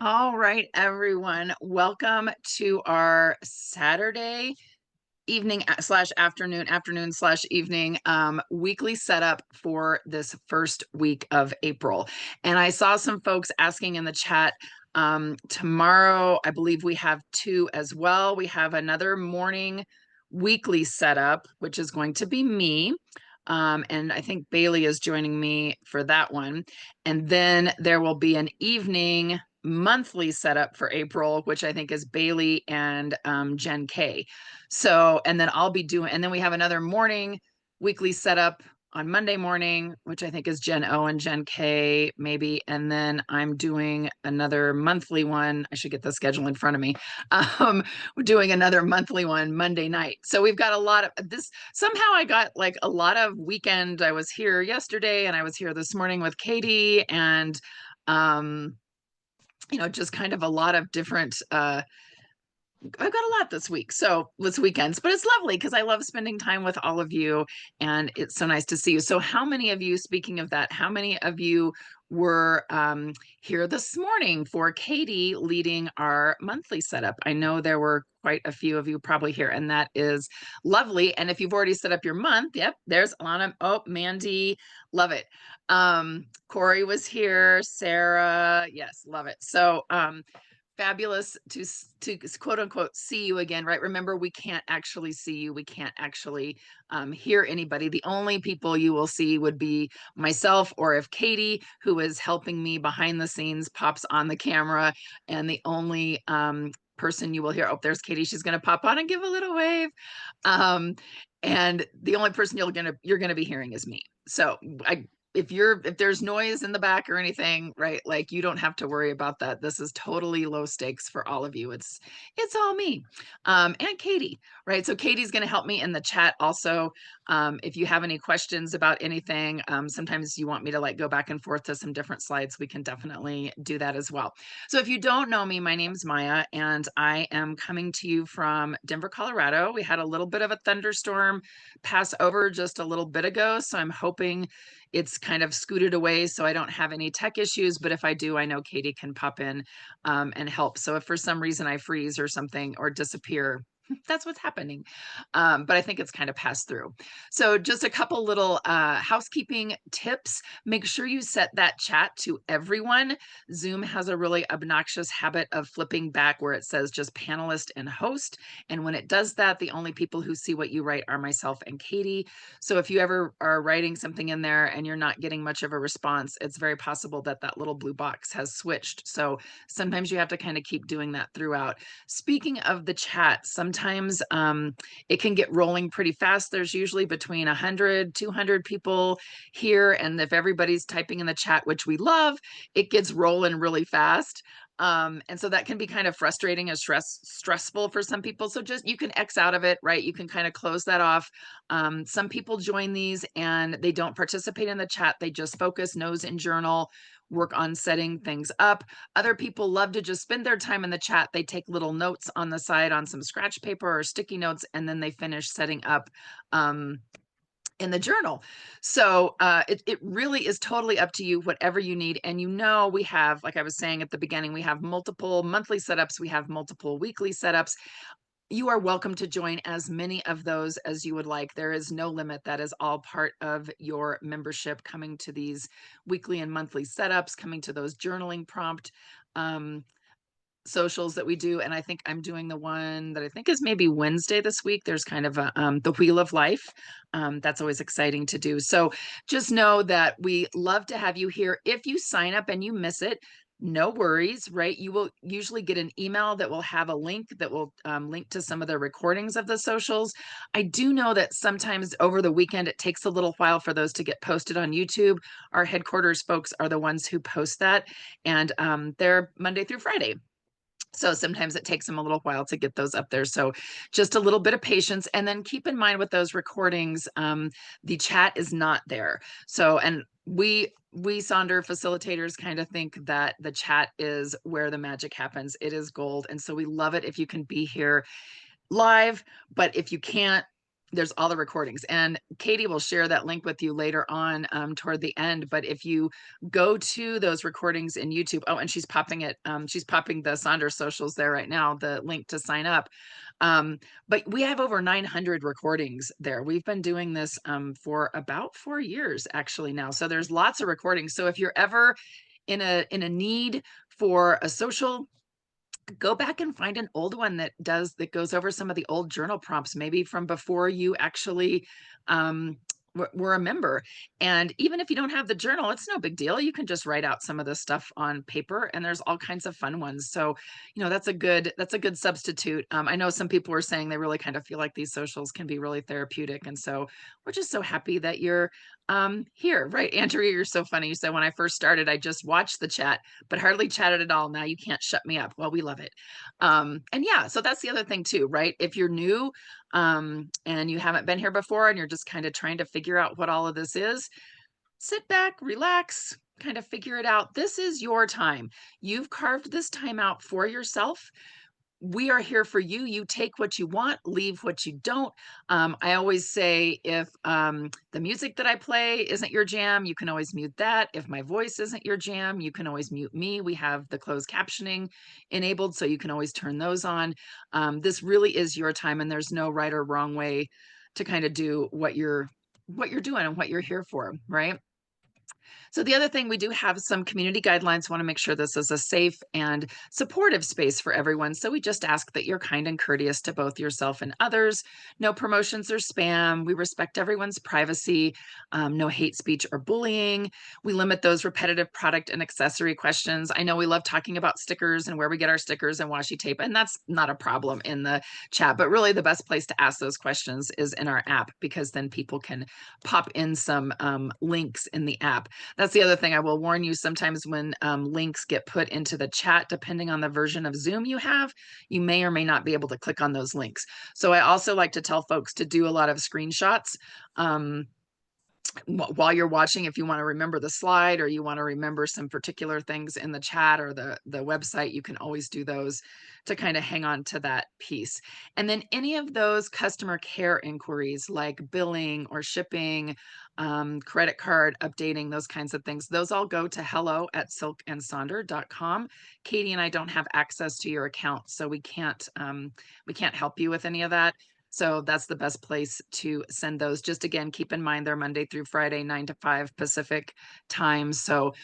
All right, everyone. Welcome to our Saturday evening slash afternoon slash evening weekly setup for this first week of April. And I saw some folks asking in the chat. Tomorrow, I believe we have two as well. We have another morning weekly setup, which is going to be me. And I think Bailey is joining me for that one. And then there will be an evening monthly setup for April, which I think is Bailey and Jen K. So, and then I'll be doing, and then we have another morning weekly setup on Monday morning, which I think is Jen O and Jen K, maybe. And then I'm doing another monthly one. I should get the schedule in front of me. We're doing another monthly one Monday night. So we've got a lot of this. Somehow I got like a lot of weekend. I was here yesterday and I was here this morning with Katie and, just kind of a lot of different I've got a lot this weekends, but it's lovely because I love spending time with all of you and it's so nice to see you. So how many of you, speaking of that, how many of you were here this morning for Katie leading our monthly setup? I know there were quite a few of you probably here, and that is lovely. And if you've already set up your month, yep, there's Alana. Oh, Mandy, love it. Corey was here, Sarah, yes, love it. So fabulous to quote unquote see you again, right? Remember, we can't actually see you. We can't actually hear anybody. The only people you will see would be myself, or if Katie, who is helping me behind the scenes, pops on the camera. And the only person you will hear, oh, there's Katie. She's going to pop on and give a little wave. And the only person you're gonna be hearing is me. So if there's noise in the back or anything, right, like you don't have to worry about that. This is totally low stakes for all of you. It's all me and Katie, right? So Katie's going to help me in the chat also. If you have any questions about anything, sometimes you want me to like go back and forth to some different slides, we can definitely do that as well. So if you don't know me, my name's Maya and I am coming to you from Denver, Colorado. We had a little bit of a thunderstorm pass over just a little bit ago, so I'm hoping it's kind of scooted away so I don't have any tech issues, but if I do, I know Katie can pop in and help. So if for some reason I freeze or something or disappear, that's what's happening. But I think it's kind of passed through. So just a couple little housekeeping tips. Make sure you set that chat to everyone. Zoom has a really obnoxious habit of flipping back where it says just panelist and host. And when it does that, the only people who see what you write are myself and Katie. So if you ever are writing something in there and you're not getting much of a response, it's very possible that that little blue box has switched. So sometimes you have to kind of keep doing that throughout. Speaking of the chat, sometimes it can get rolling pretty fast. There's usually between 100, 200 people here. And if everybody's typing in the chat, which we love, it gets rolling really fast. And so that can be kind of frustrating and stressful for some people. So just you can X out of it, right? You can kind of close that off. Some people join these and they don't participate in the chat. They just focus, nose and journal, work on setting things up. Other people love to just spend their time in the chat. They take little notes on the side on some scratch paper or sticky notes, and then they finish setting up in the journal. So it really is totally up to you, whatever you need. And we have, like I was saying at the beginning, we have multiple monthly setups. We have multiple weekly setups. You are welcome to join as many of those as you would like. There is no limit. That is all part of your membership, coming to these weekly and monthly setups, coming to those journaling prompt socials that we do. And I think I'm doing the one that I think is maybe Wednesday this week. There's kind of the Wheel of Life. That's always exciting to do. So just know that we love to have you here. If you sign up and you miss it, no worries, right? You will usually get an email that will have a link that will link to some of the recordings of the socials. I do know that sometimes over the weekend, it takes a little while for those to get posted on YouTube. Our headquarters folks are the ones who post that, and they're Monday through Friday. So sometimes it takes them a little while to get those up there. So just a little bit of patience. And then keep in mind with those recordings, the chat is not there. So, and we Sonder facilitators kind of think that the chat is where the magic happens. It is gold. And so we love it if you can be here live, but if you can't, there's all the recordings, and Katie will share that link with you later on, toward the end. But if you go to those recordings in YouTube, oh, and she's popping it, she's popping the Sonder socials there right now, the link to sign up. But we have over 900 recordings there. We've been doing this for about 4 years actually now. So there's lots of recordings. So if you're ever in a need for a social, go back and find an old one that goes over some of the old journal prompts, maybe from before you actually um, were a member. And even if you don't have the journal, it's no big deal. You can just write out some of this stuff on paper, and there's all kinds of fun ones. So, that's a good substitute. I know some people were saying they really kind of feel like these socials can be really therapeutic, and so we're just so happy that you're here, right? Andrea, you're so funny. You said, when I first started, I just watched the chat but hardly chatted at all. Now you can't shut me up. Well, we love it. And yeah, so that's the other thing too, right? If you're new and you haven't been here before and you're just kind of trying to figure out what all of this is, sit back, relax, kind of figure it out. This is your time. You've carved this time out for yourself. We are here for you. You take what you want, leave what you don't. I always say, if the music that I play isn't your jam, you can always mute that. If my voice isn't your jam, you can always mute me. We have the closed captioning enabled, so you can always turn those on. This really is your time, and there's no right or wrong way to kind of do what you're doing and what you're here for, right? So the other thing, we do have some community guidelines. Want to make sure this is a safe and supportive space for everyone. So we just ask that you're kind and courteous to both yourself and others. No promotions or spam. We respect everyone's privacy. No hate speech or bullying. We limit those repetitive product and accessory questions. I know we love talking about stickers and where we get our stickers and washi tape, and that's not a problem in the chat, but really the best place to ask those questions is in our app, because then people can pop in some links in the app. That's the other thing I will warn you. Sometimes when links get put into the chat, depending on the version of Zoom you have, you may or may not be able to click on those links. So I also like to tell folks to do a lot of screenshots while you're watching. If you want to remember the slide, or you want to remember some particular things in the chat or the website, you can always do those to kind of hang on to that piece. And then any of those customer care inquiries like billing or shipping, credit card updating, those kinds of things, those all go to hello@silkandsonder.com. Katie and I don't have access to your account, so we can't help you with any of that. So that's the best place to send those. Just again, keep in mind they're Monday through Friday, 9 to 5 Pacific time. So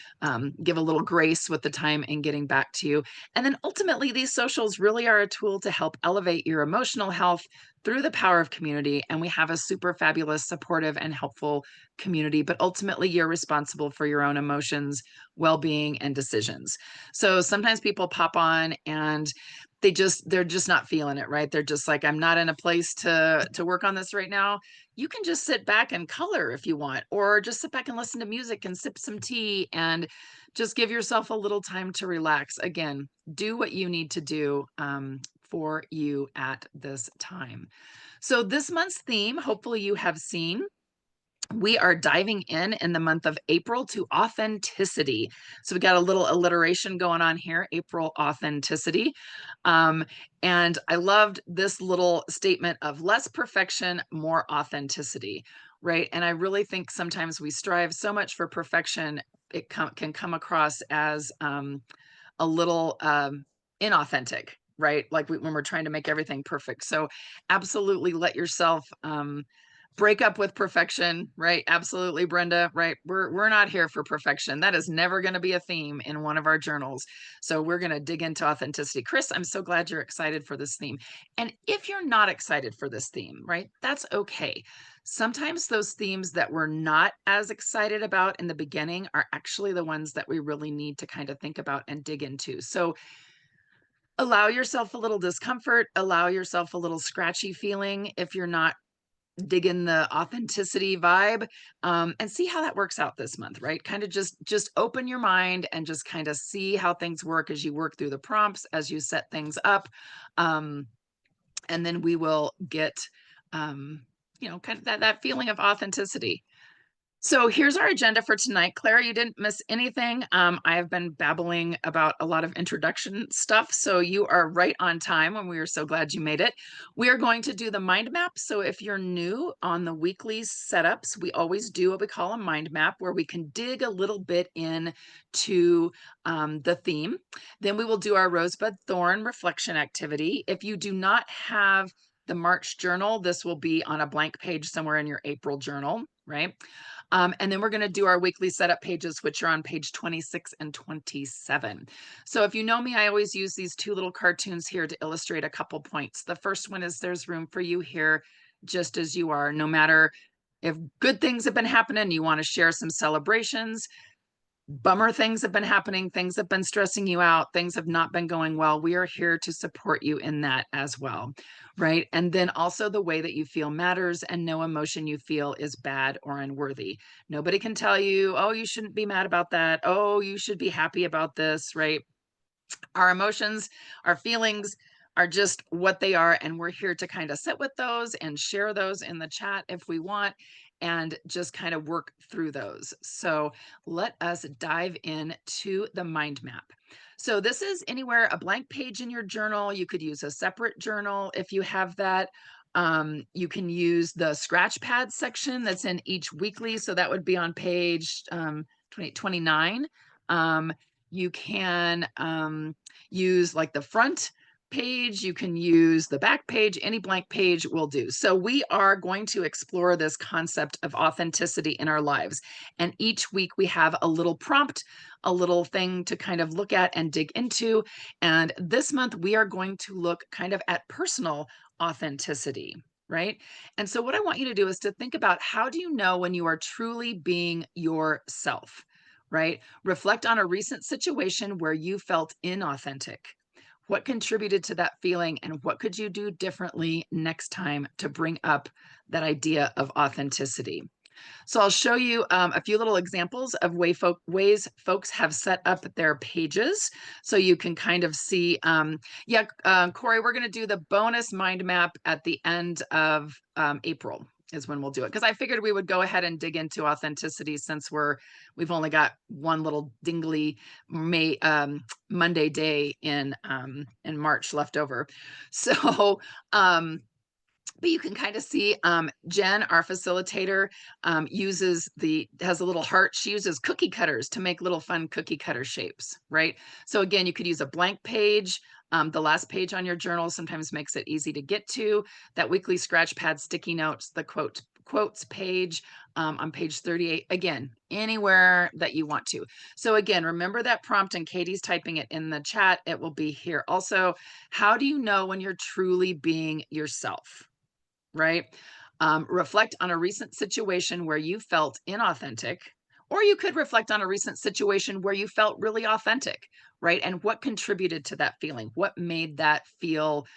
give a little grace with the time in getting back to you. And then ultimately, these socials really are a tool to help elevate your emotional health through the power of community. And we have a super fabulous, supportive, and helpful community. But ultimately, you're responsible for your own emotions, well-being, and decisions. So sometimes people pop on and they're just not feeling it, right? They're just like, I'm not in a place to work on this right now. You can just sit back and color if you want, or just sit back and listen to music and sip some tea and just give yourself a little time to relax. Again, do what you need to do for you at this time. So this month's theme, hopefully you have seen, we are diving in the month of April to authenticity. So we got a little alliteration going on here, April authenticity. Um, and I loved this little statement of less perfection, more authenticity, right? And I really think sometimes we strive so much for perfection, it can come across as a little inauthentic, right? Like when we're trying to make everything perfect. So absolutely let yourself break up with perfection, right? Absolutely, Brenda, right? We're not here for perfection. That is never going to be a theme in one of our journals. So we're going to dig into authenticity. Chris, I'm so glad you're excited for this theme. And if you're not excited for this theme, right, that's okay. Sometimes those themes that we're not as excited about in the beginning are actually the ones that we really need to kind of think about and dig into. So allow yourself a little discomfort, allow yourself a little scratchy feeling if you're not digging the authenticity vibe, and see how that works out this month, right? Kind of just open your mind and just kind of see how things work as you work through the prompts, as you set things up, and then we will get kind of that feeling of authenticity. So here's our agenda for tonight. Clara, you didn't miss anything. I have been babbling about a lot of introduction stuff, so you are right on time, and we are so glad you made it. We are going to do the mind map. So if you're new on the weekly setups, we always do what we call a mind map, where we can dig a little bit in to the theme. Then we will do our rosebud thorn reflection activity. If you do not have the March journal, this will be on a blank page somewhere in your April journal, right? And then we're going to do our weekly setup pages, which are on page 26 and 27. So if you know me, I always use these two little cartoons here to illustrate a couple points. The first one is there's room for you here, just as you are, no matter if good things have been happening, you want to share some celebrations, bummer things have been happening, things have been stressing you out, things have not been going well. We are here to support you in that as well, right? And then also the way that you feel matters, and no emotion you feel is bad or unworthy. Nobody can tell you, oh, you shouldn't be mad about that. Oh, you should be happy about this, right? Our emotions, our feelings are just what they are, and we're here to kind of sit with those and share those in the chat if we want, and just kind of work through those. So let us dive in to the mind map. So this is anywhere, a blank page in your journal. You could use a separate journal if you have that. You can use the scratch pad section that's in each weekly. So that would be on page 29. You can use like the front page, you can use the back page, any blank page will do. So we are going to explore this concept of authenticity in our lives. And each week we have a little prompt, a little thing to kind of look at and dig into. And this month we are going to look kind of at personal authenticity, right? And so what I want you to do is to think about, how do you know when you are truly being yourself? Right? Reflect on a recent situation where you felt inauthentic. What contributed to that feeling, and what could you do differently next time to bring up that idea of authenticity? So I'll show you a few little examples of ways folks have set up their pages, so you can kind of see. Corey, we're going to do the bonus mind map at the end of April is when we'll do it, because I figured we would go ahead and dig into authenticity, since we've only got one little dingly Monday day in March left over. So but you can kind of see Jen, our facilitator, has a little heart. She uses cookie cutters to make little fun cookie cutter shapes, right? So again, you could use a blank page. The last page on your journal sometimes makes it easy to get to. That weekly scratch pad sticky notes, the quotes page on page 38. Again, anywhere that you want to. So again, remember that prompt, and Katie's typing it in the chat. It will be here also. How do you know when you're truly being yourself? Right? Reflect on a recent situation where you felt inauthentic, or you could reflect on a recent situation where you felt really authentic, right? And what contributed to that feeling? What made that feel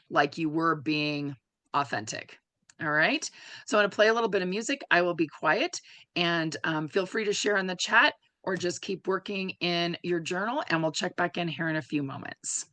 like you were being authentic? All right. So I'm going to play a little bit of music. I will be quiet, and feel free to share in the chat, or just keep working in your journal, and we'll check back in here in a few moments.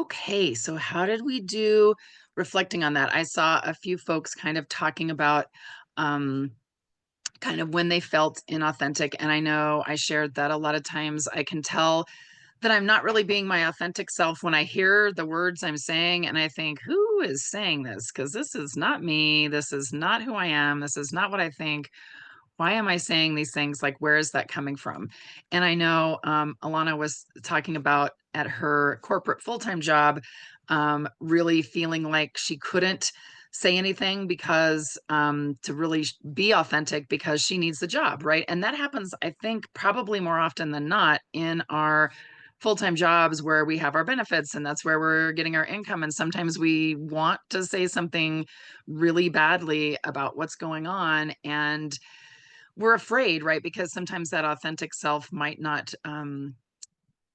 Okay, so how did we do reflecting on that? I saw a few folks kind of talking about um, kind of when they felt inauthentic. And I know I shared that a lot of times I can tell that I'm not really being my authentic self when I hear the words I'm saying and I think, who is saying this? Because this is not me. This is not who I am. This is not what I think. Why am I saying these things? Like, where is that coming from? And I know Alana was talking about at her corporate full-time job, really feeling like she couldn't say anything because to really be authentic because she needs the job, right? And that happens, I think, probably more often than not in our full-time jobs where we have our benefits and that's where we're getting our income. And sometimes we want to say something really badly about what's going on. And we're afraid, right? Because sometimes that authentic self might not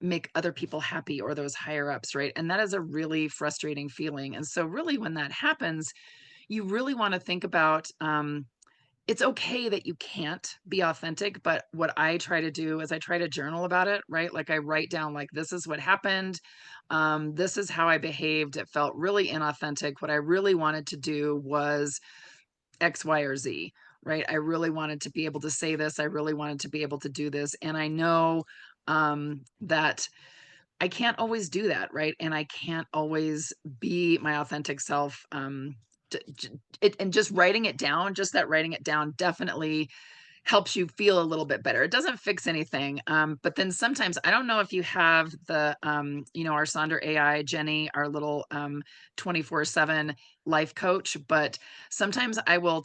make other people happy or those higher ups, right? And that is a really frustrating feeling. And so, really, when that happens, you really want to think about it's okay that you can't be authentic. But what I try to do is I try to journal about it, right? Like I write down, like, this is what happened. This is how I behaved. It felt really inauthentic. What I really wanted to do was X, Y, or Z, right? I really wanted to be able to say this. I really wanted to be able to do this. And I know that I can't always do that, right? And I can't always be my authentic self. And just writing it down, just that writing it down definitely helps you feel a little bit better. It doesn't fix anything. But then sometimes I don't know if you have the, our Sonder AI, Jenny, our little 24/7 life coach, but sometimes I will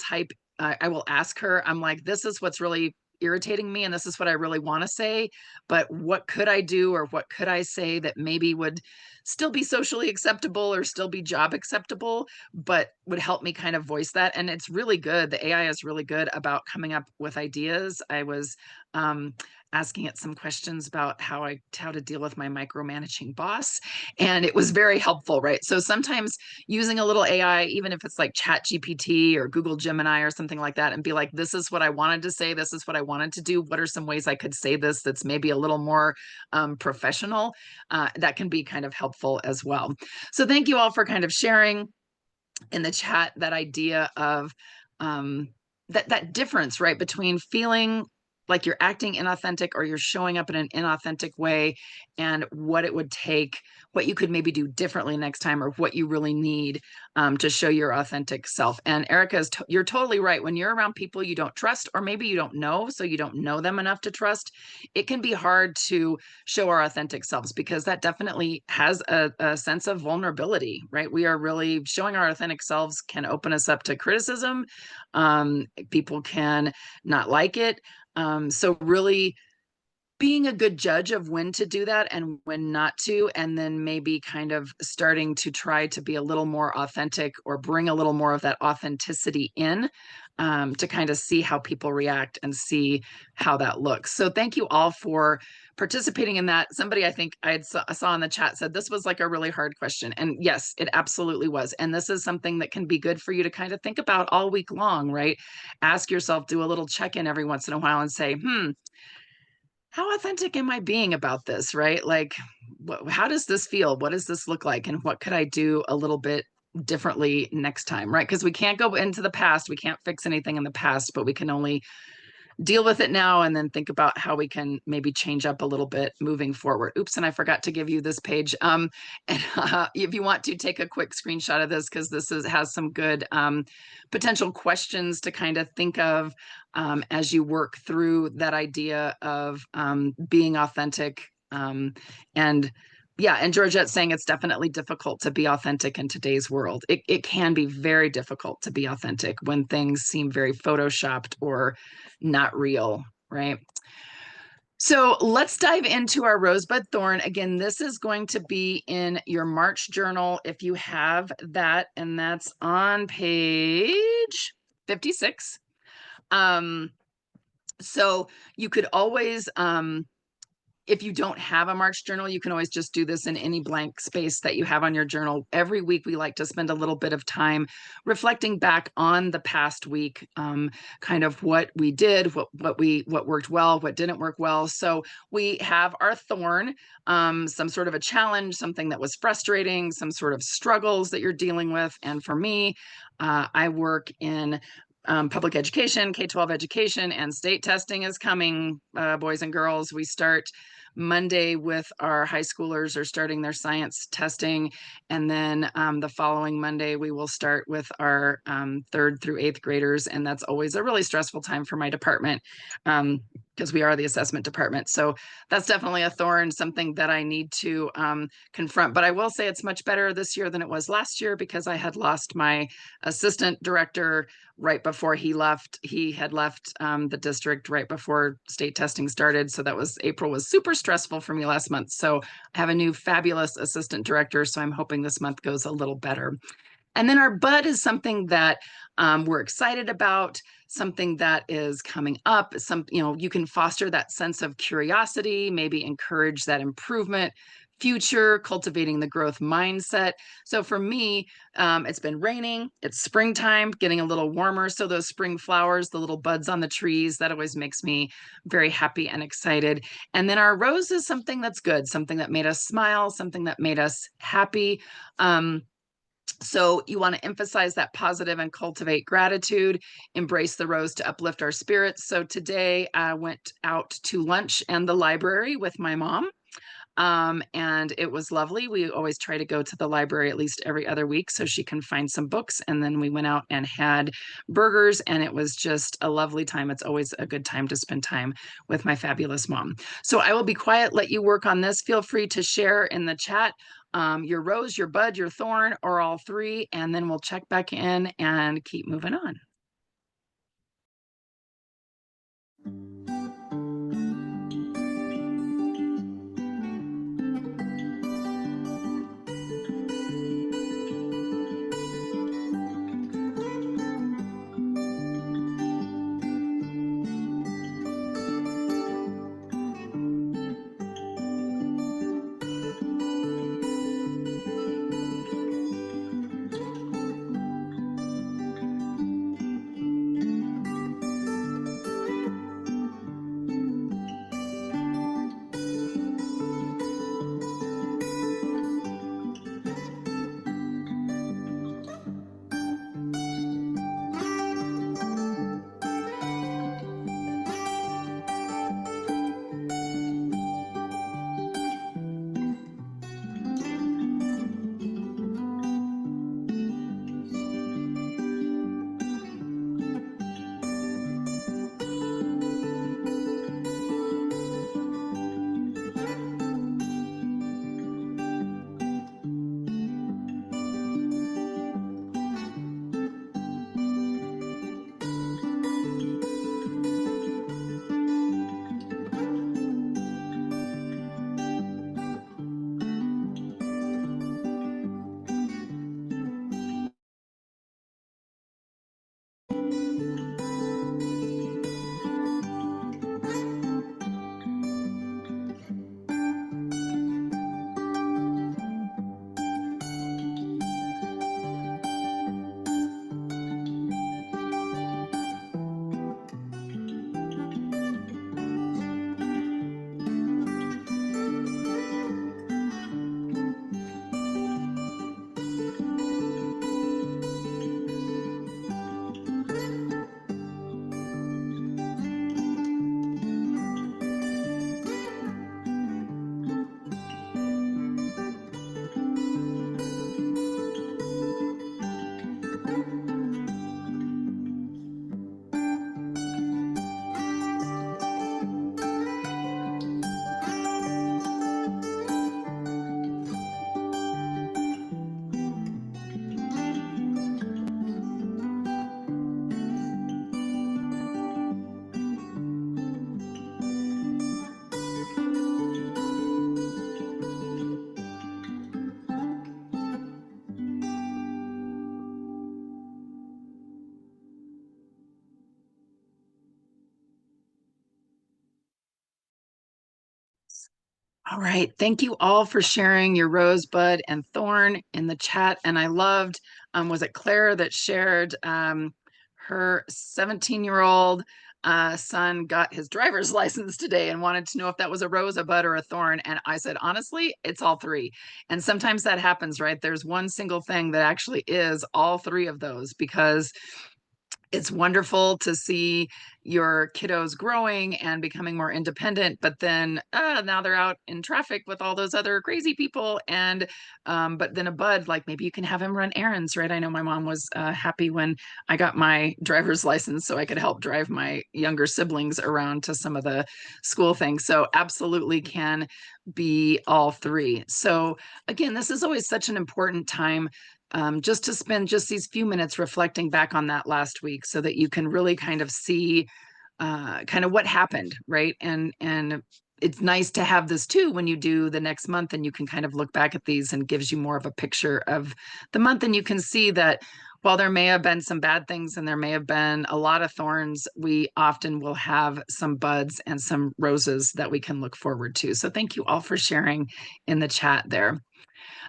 I will ask her, I'm like, this is what's really irritating me and this is what I really want to say, but what could I do or what could I say that maybe would still be socially acceptable or still be job acceptable, but would help me kind of voice that. And it's really good. The AI is really good about coming up with ideas. I was um, asking it some questions about how to deal with my micromanaging boss, and it was very helpful, right? So sometimes using a little AI, even if it's like Chat GPT or Google Gemini or something like that, and be like, this is what I wanted to say, this is what I wanted to do. What are some ways I could say this that's maybe a little more professional? That can be kind of helpful as well. So thank you all for kind of sharing in the chat that idea of um, that difference, right, between feeling like you're acting inauthentic or you're showing up in an inauthentic way, and what it would take, what you could maybe do differently next time, or what you really need to show your authentic self. And Erica, you're totally right. When you're around people you don't trust, or maybe you don't know, so you don't know them enough to trust, it can be hard to show our authentic selves because that definitely has a sense of vulnerability, right? We are really showing our authentic selves can open us up to criticism. People can not like it. So really being a good judge of when to do that and when not to, and then maybe kind of starting to try to be a little more authentic or bring a little more of that authenticity in, to kind of see how people react and see how that looks. So thank you all for participating in that. Somebody I think I saw in the chat said this was like a really hard question. And yes, it absolutely was. And this is something that can be good for you to kind of think about all week long, right? Ask yourself, do a little check-in every once in a while and say, how authentic am I being about this, right? Like, how does this feel? What does this look like? And what could I do a little bit differently next time, right? Because we can't go into the past. We can't fix anything in the past, but we can only deal with it now and then think about how we can maybe change up a little bit moving forward. Oops, and I forgot to give you this page. And if you want to take a quick screenshot of this, because has some good potential questions to kind of think of as you work through that idea of being authentic. And yeah, and Georgette's saying it's definitely difficult to be authentic in today's world. It can be very difficult to be authentic when things seem very photoshopped or not real, right? So let's dive into our rosebud thorn. Again, this is going to be in your March journal if you have that, and that's on page 56. So you could always if you don't have a March journal, you can always just do this in any blank space that you have on your journal. Every week, we like to spend a little bit of time reflecting back on the past week, kind of what we did, what worked well, what didn't work well. So we have our thorn, some sort of a challenge, something that was frustrating, some sort of struggles that you're dealing with. And for me, I work in public education, K-12 education, and state testing is coming, boys and girls. We start Monday with our high schoolers are starting their science testing. And then the following Monday, we will start with our 3rd through 8th graders. And that's always a really stressful time for my department because we are the assessment department. So that's definitely a thorn, something that I need to confront. But I will say it's much better this year than it was last year because I had lost my assistant director right before he left. He had left the district right before state testing started. So that was April was super stressful for me last month. So I have a new fabulous assistant director. So I'm hoping this month goes a little better. And then our bud is something that we're excited about, something that is coming up. You can foster that sense of curiosity, maybe encourage that improvement, future, cultivating the growth mindset. So for me, it's been raining, it's springtime, getting a little warmer. So those spring flowers, the little buds on the trees, that always makes me very happy and excited. And then our rose is something that's good, something that made us smile, something that made us happy. So you want to emphasize that positive and cultivate gratitude, embrace the rose to uplift our spirits. So today I went out to lunch and the library with my mom. And it was lovely. We always try to go to the library at least every other week so she can find some books. And then we went out and had burgers, and it was just a lovely time. It's always a good time to spend time with my fabulous mom. So I will be quiet, let you work on this. Feel free to share in the chat your rose, your bud, your thorn, or all three, and then we'll check back in and keep moving on. All right. Thank you all for sharing your rosebud and thorn in the chat. And I loved, was it Claire that shared her 17-year-old son got his driver's license today and wanted to know if that was a rose, a bud, or a thorn. And I said, honestly, it's all three. And sometimes that happens, right? There's one single thing that actually is all three of those, because it's wonderful to see your kiddos growing and becoming more independent, but then now they're out in traffic with all those other crazy people. And but then a bud, like maybe you can have him run errands, right? I know my mom was happy when I got my driver's license so I could help drive my younger siblings around to some of the school things. So absolutely can be all three. So again, this is always such an important time, just to spend just these few minutes reflecting back on that last week so that you can really kind of see kind of what happened, right? And it's nice to have this too when you do the next month, and you can kind of look back at these and gives you more of a picture of the month. And you can see that while there may have been some bad things and there may have been a lot of thorns, we often will have some buds and some roses that we can look forward to. So thank you all for sharing in the chat there.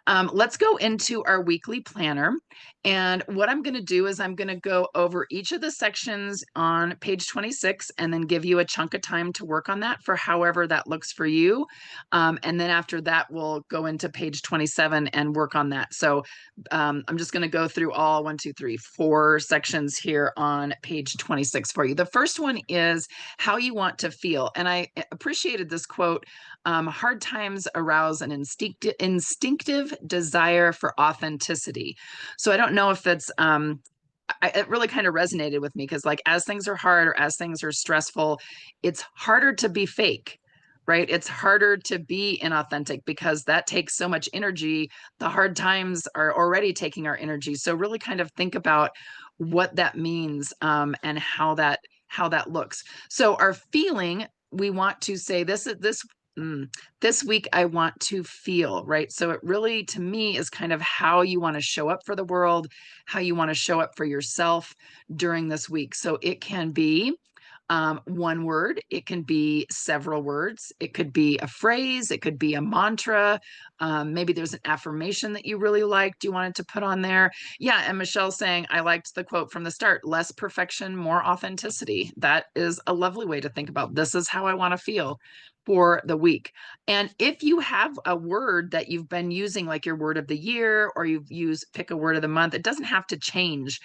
Let's go into our weekly planner. And what I'm going to do is I'm going to go over each of the sections on page 26 and then give you a chunk of time to work on that for however that looks for you. And then after that, we'll go into page 27 and work on that. So I'm just going to go through all 4 sections here on page 26 for you. The first one is how you want to feel. And I appreciated this quote. Hard times arouse an instinctive desire for authenticity. So I don't know if that's, it really kind of resonated with me, because like as things are hard or as things are stressful, it's harder to be fake, right? It's harder to be inauthentic because that takes so much energy. The hard times are already taking our energy. So really kind of think about what that means, and how that looks. So our feeling, we want to say this week I want to feel, right? So it really, to me, is kind of how you want to show up for the world, how you want to show up for yourself during this week. So it can be one word, it can be several words, it could be a phrase, it could be a mantra. Maybe there's an affirmation that you really liked, you wanted to put on there. Yeah, and Michelle's saying, I liked the quote from the start, less perfection, more authenticity. That is a lovely way to think about this is how I want to feel for the week. And if you have a word that you've been using, like your word of the year, or you've used pick a word of the month, it doesn't have to change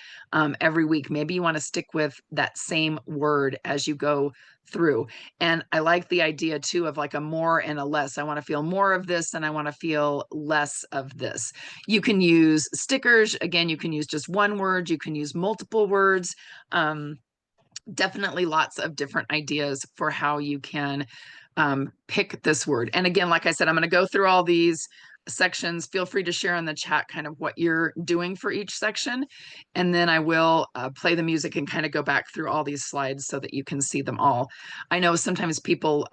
every week. Maybe you want to stick with that same word as you go through. And I like the idea too of like a more and a less. I want to feel more of this and I want to feel less of this. You can use stickers. Again, you can use just one word. You can use multiple words. Definitely lots of different ideas for how you can pick this word. And again, like I said, I'm going to go through all these sections. Feel free to share in the chat kind of what you're doing for each section. And then I will play the music and kind of go back through all these slides so that you can see them all. I know sometimes people,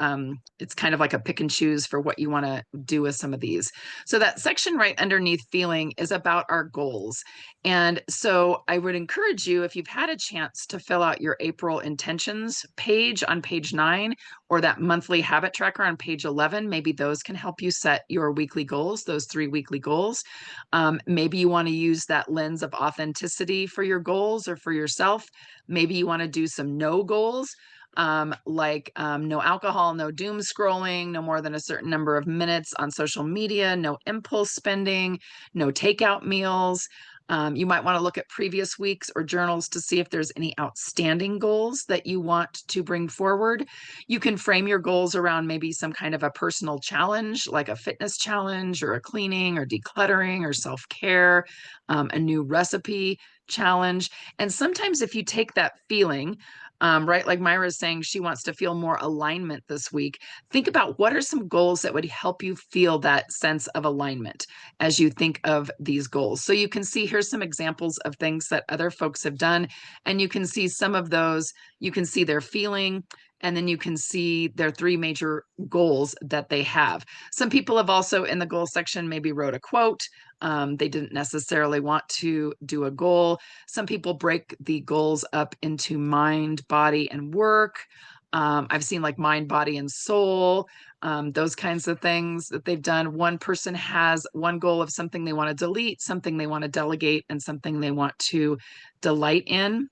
it's kind of like a pick and choose for what you want to do with some of these. So that section right underneath feeling is about our goals. And so I would encourage you, if you've had a chance to fill out your April intentions page on page 9, or that monthly habit tracker on page 11, maybe those can help you set your weekly goals, those 3 weekly goals. Maybe you want to use that lens of authenticity for your goals or for yourself. Maybe you want to do some no goals, like no alcohol, no doom scrolling, no more than a certain number of minutes on social media, no impulse spending, no takeout meals. You might want to look at previous weeks or journals to see if there's any outstanding goals that you want to bring forward. You can frame your goals around maybe some kind of a personal challenge, like a fitness challenge or a cleaning or decluttering or self-care, a new recipe challenge. And sometimes if you take that feeling, right, like Myra is saying, she wants to feel more alignment this week. Think about what are some goals that would help you feel that sense of alignment as you think of these goals. So you can see here's some examples of things that other folks have done, and you can see some of those, you can see their feeling, and then you can see their 3 major goals that they have. Some people have also in the goal section maybe wrote a quote. They didn't necessarily want to do a goal. Some people break the goals up into mind, body, and work. I've seen like mind, body, and soul, those kinds of things that they've done. One person has one goal of something they want to delete, something they want to delegate, and something they want to delight in.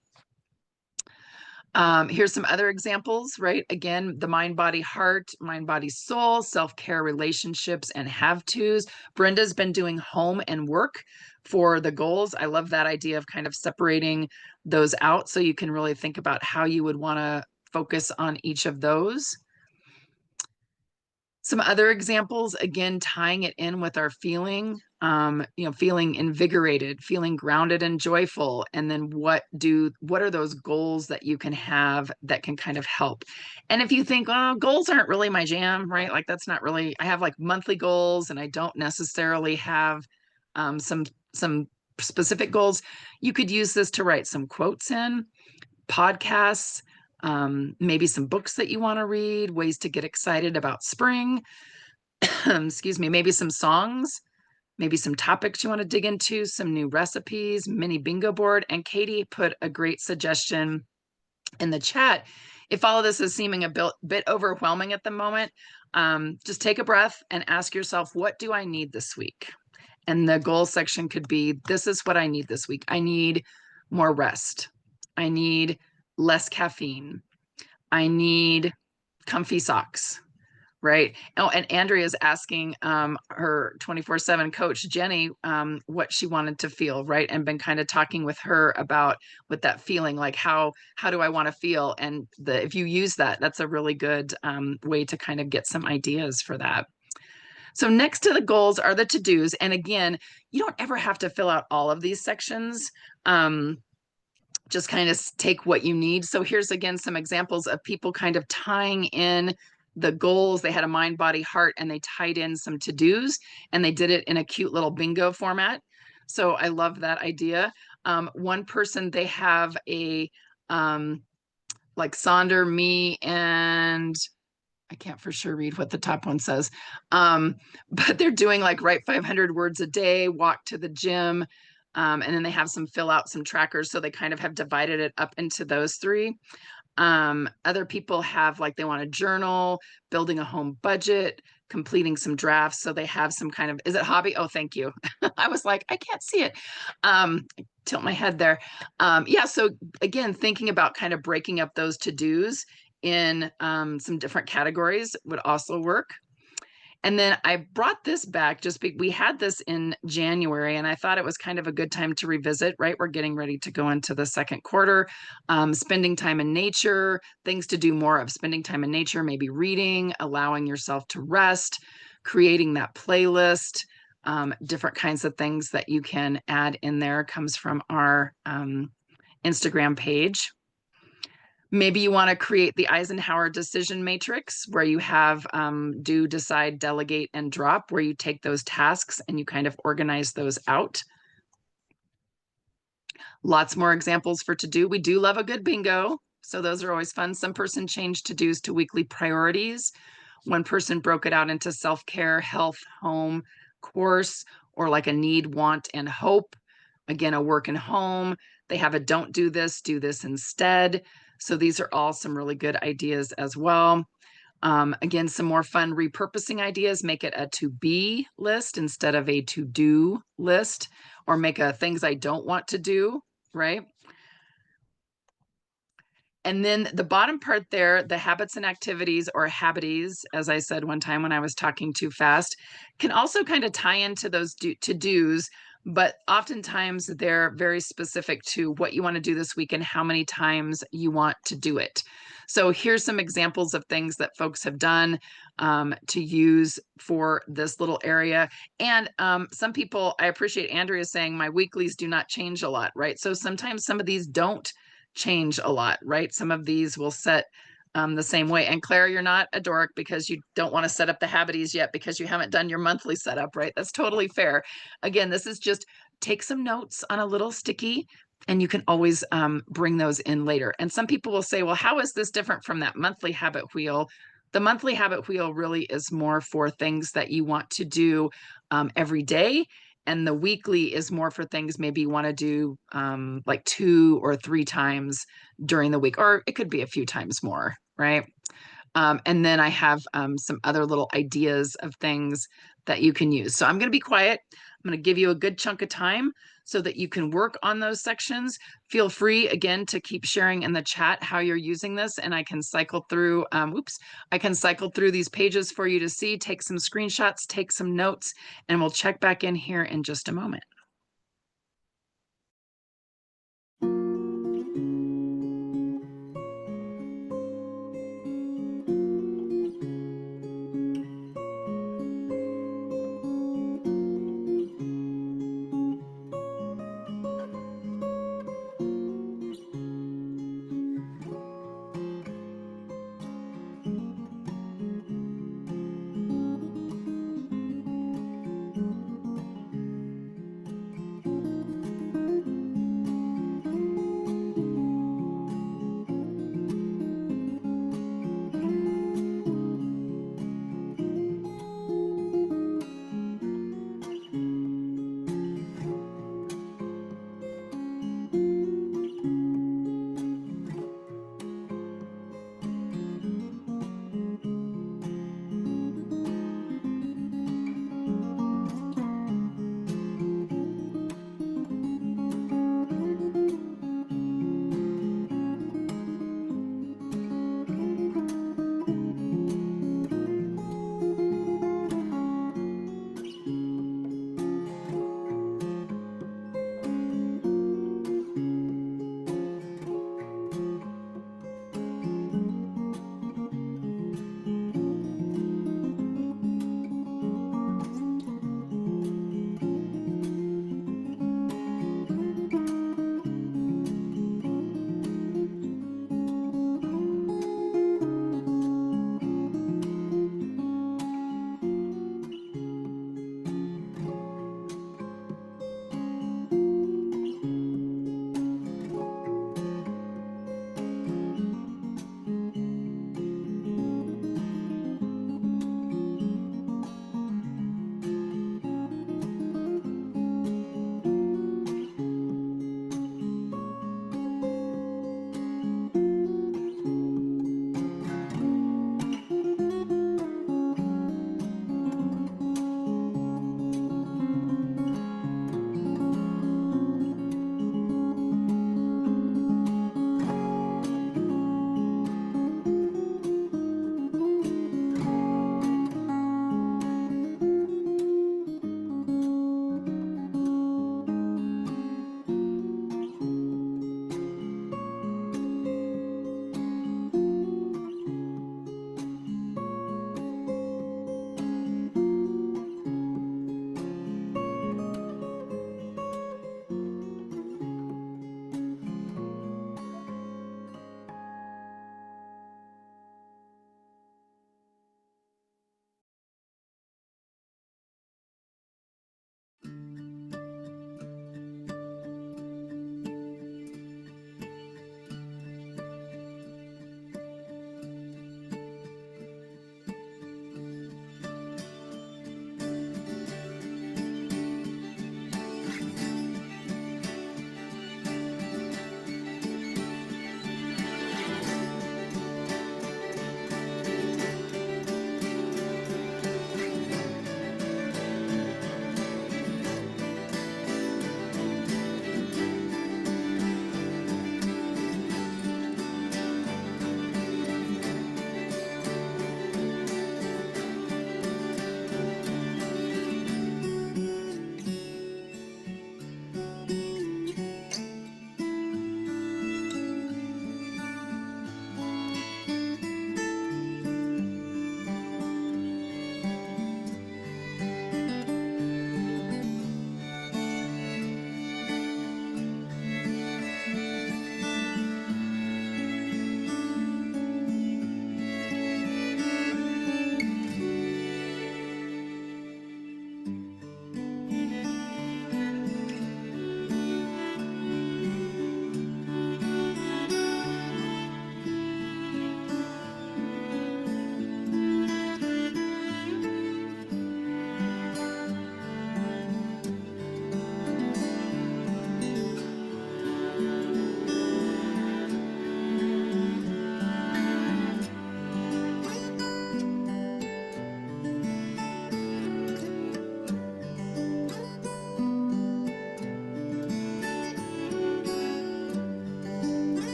Here's some other examples, right? Again, the mind, body, heart, mind, body, soul, self-care, relationships, and have-tos. Brenda's been doing home and work for the goals. I love that idea of kind of separating those out so you can really think about how you would want to focus on each of those. Some other examples, again, tying it in with our feeling, feeling invigorated, feeling grounded and joyful. And then what are those goals that you can have that can kind of help? And if you think, oh, goals aren't really my jam, right? Like that's not really, I have like monthly goals and I don't necessarily have some specific goals. You could use this to write some quotes in, podcasts, maybe some books that you want to read, ways to get excited about spring, excuse me, maybe some songs, maybe some topics you want to dig into, some new recipes, mini bingo board. And Katie put a great suggestion in the chat. If all of this is seeming a bit overwhelming at the moment, just take a breath and ask yourself, what do I need this week? And the goal section could be, this is what I need this week. I need more rest. I need less caffeine. I need comfy socks, right? Oh, and Andrea's asking her 24/7 coach, Jenny, what she wanted to feel, right? And been kind of talking with her about with that feeling, like how do I want to feel? And if you use that, that's a really good way to kind of get some ideas for that. So next to the goals are the to-dos. And again, you don't ever have to fill out all of these sections. Just kind of take what you need. So here's again some examples of people kind of tying in the goals. They had a mind, body, heart, and they tied in some to-dos, and they did it in a cute little bingo format. So I love that idea. One person, they have a like Sonder, me, and I can't for sure read what the top one says, but they're doing like write 500 words a day, walk to the gym, and then they have some fill out some trackers. So they kind of have divided it up into those three. Other people have like they want to journal, building a home budget, completing some drafts. So they have some kind of, is it hobby? Oh, thank you. I was like, I can't see it. Tilt my head there. Yeah. So again, thinking about kind of breaking up those to-dos in some different categories would also work. And then I brought this back we had this in January, and I thought it was kind of a good time to revisit, right? We're getting ready to go into the second quarter, spending time in nature, things to do more of, spending time in nature, maybe reading, allowing yourself to rest, creating that playlist, different kinds of things that you can add in there comes from our Instagram page. Maybe you want to create the Eisenhower decision matrix where you have do, decide, delegate, and drop, where you take those tasks and you kind of organize those out. Lots more examples for to do. We do love a good bingo. So those are always fun. Some person changed to-dos to weekly priorities. One person broke it out into self-care, health, home, course, or like a need, want, and hope. Again, a work and home. They have a don't do this instead. So these are all some really good ideas as well. Again, some more fun repurposing ideas. Make it a to-be list instead of a to-do list, or make a things I don't want to do, right? And then the bottom part there, the habits and activities, or habities, as I said one time when I was talking too fast, can also kind of tie into those to-dos, but oftentimes they're very specific to what you want to do this week and how many times you want to do it. So here's some examples of things that folks have done to use for this little area. And some people, I appreciate Andrea saying my weeklies do not change a lot, right? So sometimes some of these don't change a lot, right? Some of these will set the same way. And Claire, you're not a dork because you don't want to set up the habities yet because you haven't done your monthly setup, right? That's totally fair. Again, this is just take some notes on a little sticky and you can always bring those in later. And some people will say, well, how is this different from that monthly habit wheel? The monthly habit wheel really is more for things that you want to do every day. And the weekly is more for things maybe you want to do like 2 or 3 times during the week, or it could be a few times more. right? And then I have some other little ideas of things that you can use. So I'm going to be quiet. I'm going to give you a good chunk of time so that you can work on those sections. Feel free again to keep sharing in the chat how you're using this, and I can cycle through, I can cycle through these pages for you to see, take some screenshots, take some notes, and we'll check back in here in just a moment.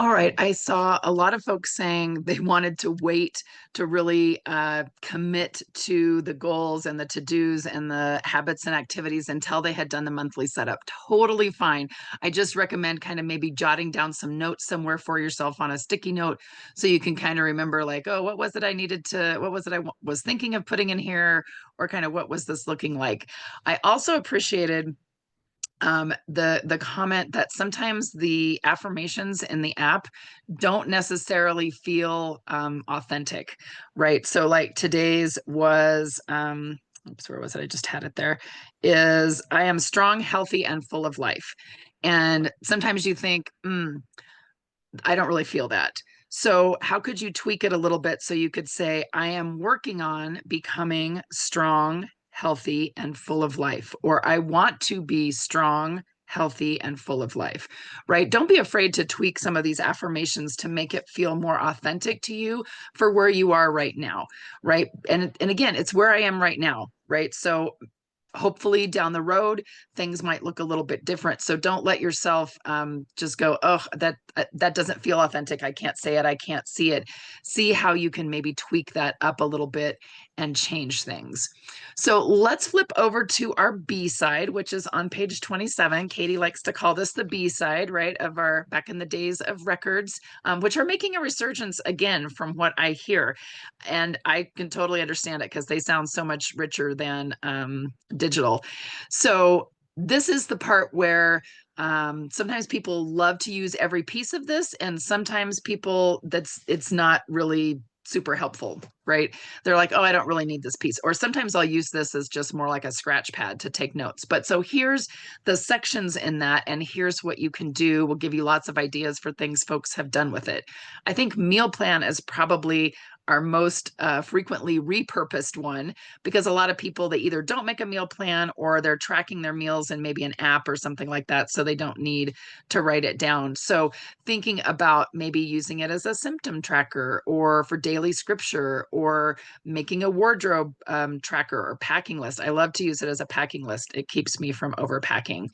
All right. I saw a lot of folks saying they wanted to wait to really commit to the goals and the to-dos and the habits and activities until they had done the monthly setup. Totally fine. I just recommend kind of maybe jotting down some notes somewhere for yourself on a sticky note so you can kind of remember like, oh, what was it I needed to, what was it I was thinking of putting in here, or kind of what was this looking like? I also appreciated the comment that sometimes the affirmations in the app don't necessarily feel authentic, right? So like today's was oops, where was it? I just had it there. Is I am strong, healthy, and full of life. And sometimes you think, I don't really feel that. So, how could you tweak it a little bit so you could say, I am working on becoming strong, healthy, and full of life, or I want to be strong, healthy, and full of life, right? Don't be afraid to tweak some of these affirmations to make it feel more authentic to you for where you are right now, right? And again, it's where I am right now, right? So, hopefully down the road things might look a little bit different, so don't let yourself just go, oh, that doesn't feel authentic, I can't say it, I can't see it. See how you can maybe tweak that up a little bit and change things. So let's flip over to our B side, which is on page 27. Katie likes to call this the B side, right, of our back in the days of records, which are making a resurgence again from what I hear. And I can totally understand it because they sound so much richer than digital. So this is the part where sometimes people love to use every piece of this, and sometimes people it's not really super helpful, right? They're like, oh, I don't really need this piece. Or sometimes I'll use this as just more like a scratch pad to take notes. But so here's the sections in that, and here's what you can do. We'll give you lots of ideas for things folks have done with it. I think meal plan is probably our most frequently repurposed one, because a lot of people, they either don't make a meal plan or they're tracking their meals in maybe an app or something like that, so they don't need to write it down. So thinking about maybe using it as a symptom tracker or for daily scripture, or making a wardrobe tracker or packing list. I love to use it as a packing list. It keeps me from overpacking.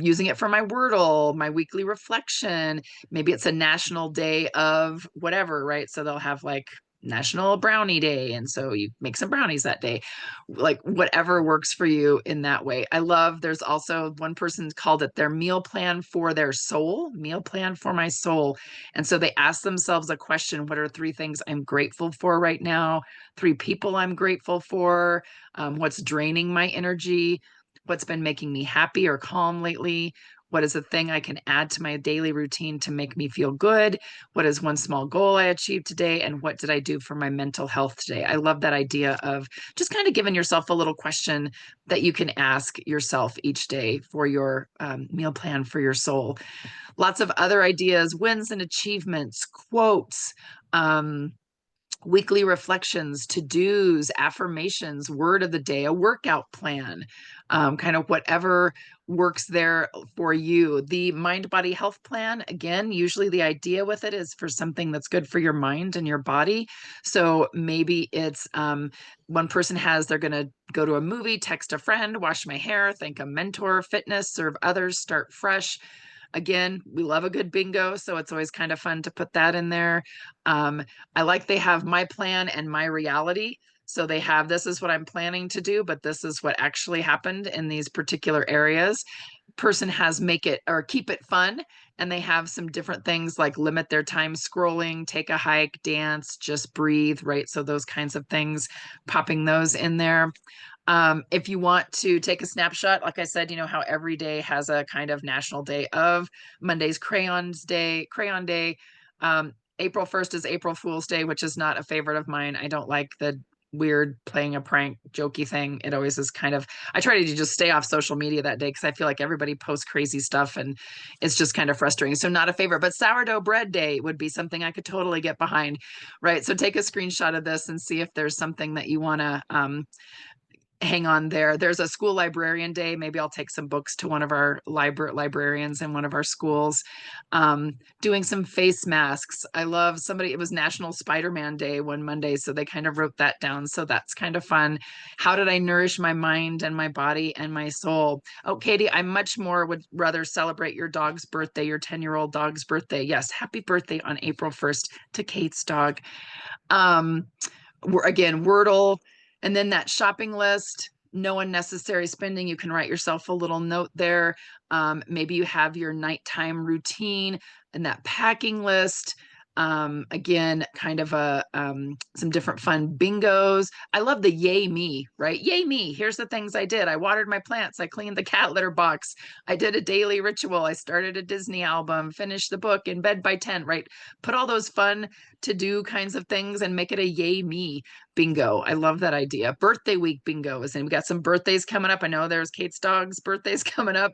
Using it for my Wordle, my weekly reflection. Maybe it's a national day of whatever, right? So they'll have like National Brownie Day. And so you make some brownies that day, like whatever works for you in that way. I love, there's also one person called it their meal plan for their soul, meal plan for my soul. And so they ask themselves a question: what are 3 things I'm grateful for right now? 3 people I'm grateful for? What's draining my energy? What's been making me happy or calm lately? What is a thing I can add to my daily routine to make me feel good? What is one small goal I achieved today? And what did I do for my mental health today? I love that idea of just kind of giving yourself a little question that you can ask yourself each day for your meal plan for your soul. Lots of other ideas: wins and achievements, quotes, weekly reflections, to-dos, affirmations, word of the day, a workout plan, kind of whatever works there for you. The mind body health plan, again, usually the idea with it is for something that's good for your mind and your body. So maybe it's one person has, they're going to go to a movie, text a friend, wash my hair, thank a mentor, fitness, serve others, start fresh. Again, we love a good bingo, so it's always kind of fun to put that in there. I like they have my plan and my reality. So they have, this is what I'm planning to do, but this is what actually happened in these particular areas. Person has make it or keep it fun, and they have some different things like limit their time scrolling, take a hike, dance, just breathe, right? So those kinds of things, popping those in there. If you want to take a snapshot, like I said, you know how every day has a kind of national day of. Monday's crayon day. April 1st is April Fool's Day, which is not a favorite of mine. I don't like the weird playing a prank jokey thing. It always is kind of, I try to just stay off social media that day because I feel like everybody posts crazy stuff and it's just kind of frustrating. So not a favorite, but sourdough bread day would be something I could totally get behind, right? So take a screenshot of this and see if there's something that you want to hang on there. There's a school librarian day. Maybe I'll take some books to one of our librarians in one of our schools. Doing some face masks. I love somebody, it was National Spider-Man Day one Monday, so they kind of wrote that down. So that's kind of fun. How did I nourish my mind and my body and my soul? Oh, Katie, I much more would rather celebrate your dog's birthday, your 10-year-old dog's birthday. Yes, happy birthday on April 1st to Kate's dog. Um, again, Wordle, and then that shopping list, no unnecessary spending. You can write yourself a little note there. Maybe you have your nighttime routine and that packing list. Again, kind of some different fun bingos. I love the yay me, right? Yay me. Here's the things I did. I watered my plants. I cleaned the cat litter box. I did a daily ritual. I started a Disney album, finished the book, in bed by 10, right? Put all those fun to do kinds of things and make it a yay me bingo. I love that idea. Birthday week bingos. And we got some birthdays coming up. I know there's Kate's dog's birthdays coming up.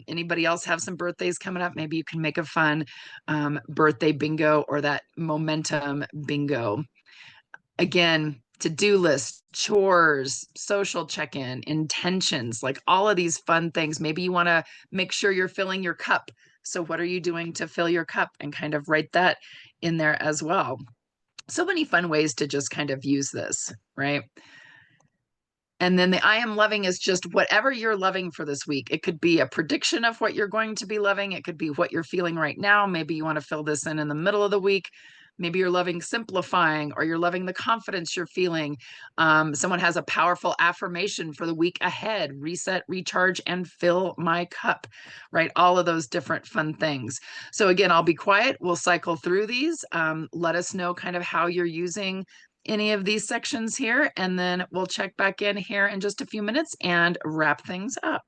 Anybody else have some birthdays coming up? Maybe you can make a fun birthday bingo or that momentum bingo. Again, to-do list, chores, social check-in, intentions, like all of these fun things. Maybe you want to make sure you're filling your cup. So what are you doing to fill your cup? And kind of write that in there as well. So many fun ways to just kind of use this, right? And then the I am loving is just whatever you're loving for this week. It could be a prediction of what you're going to be loving. It could be what you're feeling right now. Maybe you want to fill this in the middle of the week. Maybe you're loving simplifying, or you're loving the confidence you're feeling. Someone has a powerful affirmation for the week ahead: reset, recharge, and fill my cup, right? All of those different fun things. So again, I'll be quiet. We'll cycle through these. Let us know kind of how you're using any of these sections here, and then we'll check back in here in just a few minutes and wrap things up.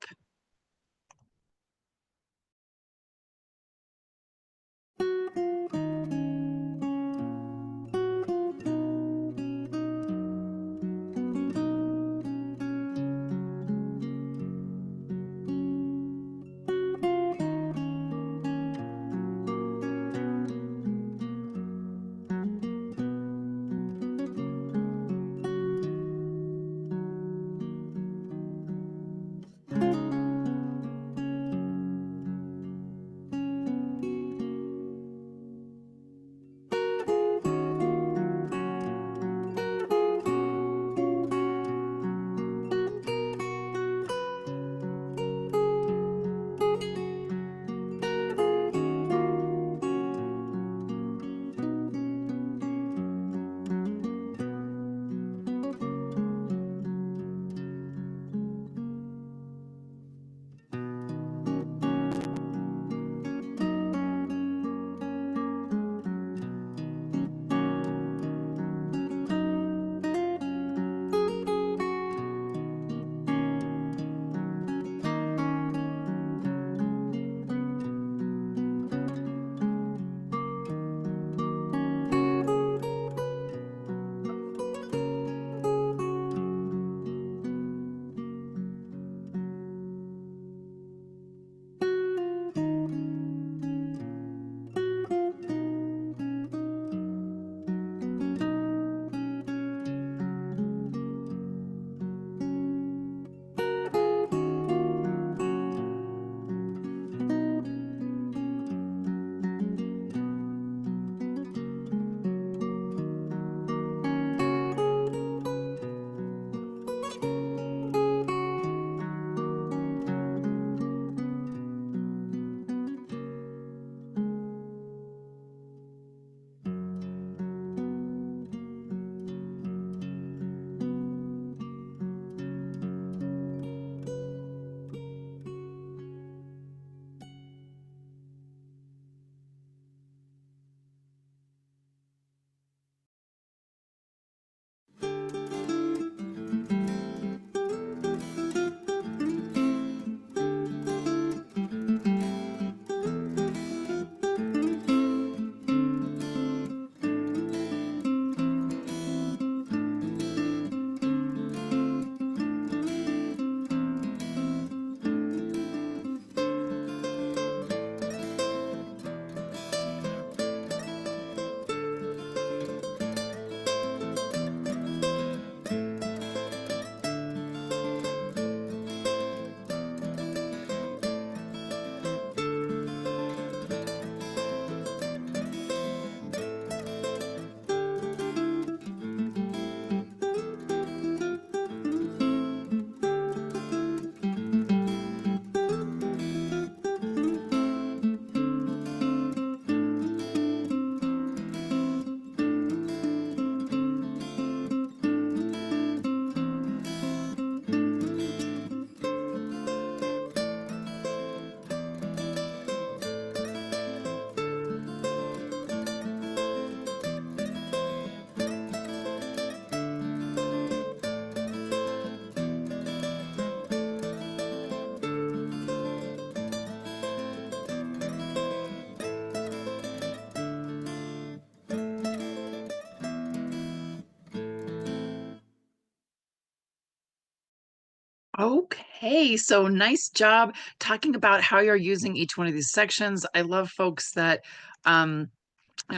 Okay, so nice job talking about how you're using each one of these sections. I love folks that um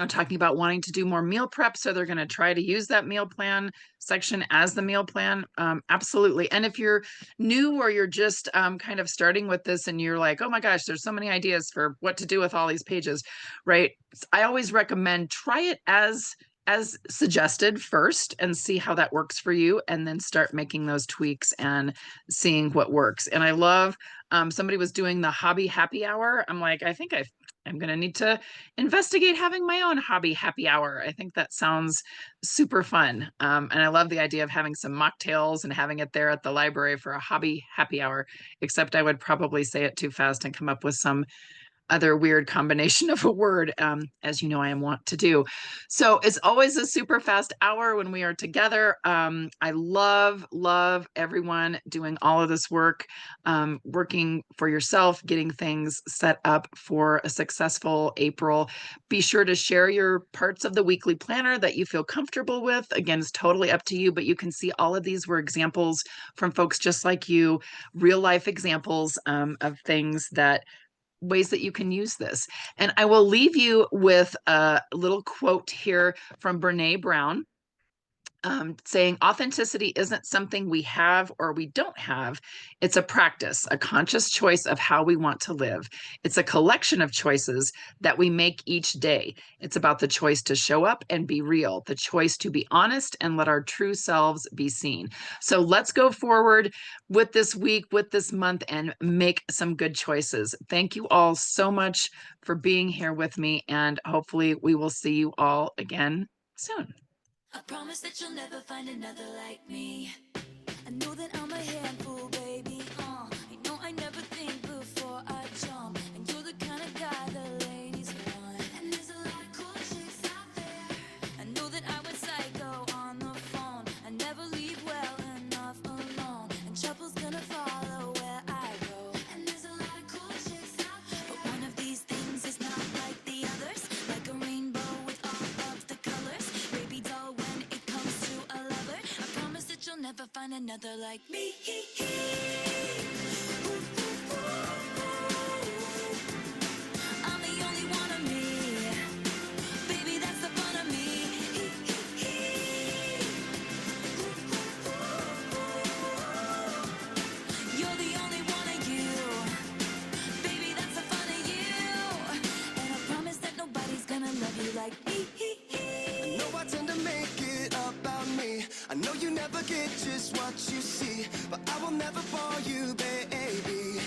talking about wanting to do more meal prep, so they're going to try to use that meal plan section as the meal plan. Absolutely. And if you're new or you're just kind of starting with this and you're like, oh my gosh, there's so many ideas for what to do with all these pages, right? I always recommend try it as suggested first and see how that works for you, and then start making those tweaks and seeing what works. And I love somebody was doing the hobby happy hour. I'm like, I'm going to need to investigate having my own hobby happy hour. I think that sounds super fun. And I love the idea of having some mocktails and having it there at the library for a hobby happy hour, except I would probably say it too fast and come up with some other weird combination of a word, as you know I am wont to do. So it's always a super fast hour when we are together. I love everyone doing all of this work, working for yourself, getting things set up for a successful April. Be sure to share your parts of the weekly planner that you feel comfortable with. Again, it's totally up to you, but you can see all of these were examples from folks just like you, real life examples of things that ways that you can use this. And I will leave you with a little quote here from Brene Brown, saying authenticity isn't something we have or we don't have. It's a practice, a conscious choice of how we want to live. It's a collection of choices that we make each day. It's about the choice to show up and be real, the choice to be honest and let our true selves be seen. So let's go forward with this week, with this month, and make some good choices. Thank you all so much for being here with me, and hopefully we will see you all again soon. I promise that you'll never find another like me. I know that I'm a handful, baby. I know I never think before I jump, and you're the kind of guy the ladies want. And there's a lot of cool chicks out there. I know that I went psycho on the phone. I never leave well enough alone, and trouble's gonna follow where I go. And there's a lot of cool chicks out there, but one of these things is not like the others. Like a rainbow with all of the colors, baby doll. When it comes to a lover, I promise that you'll never find another like me. I'm the only one of me, baby, that's the fun of me. You're the only one of you, baby, that's the fun of you. And I promise that nobody's gonna love you like me. I know I tend to make it about me. I know you never get just what you see, but I will never bore you, baby.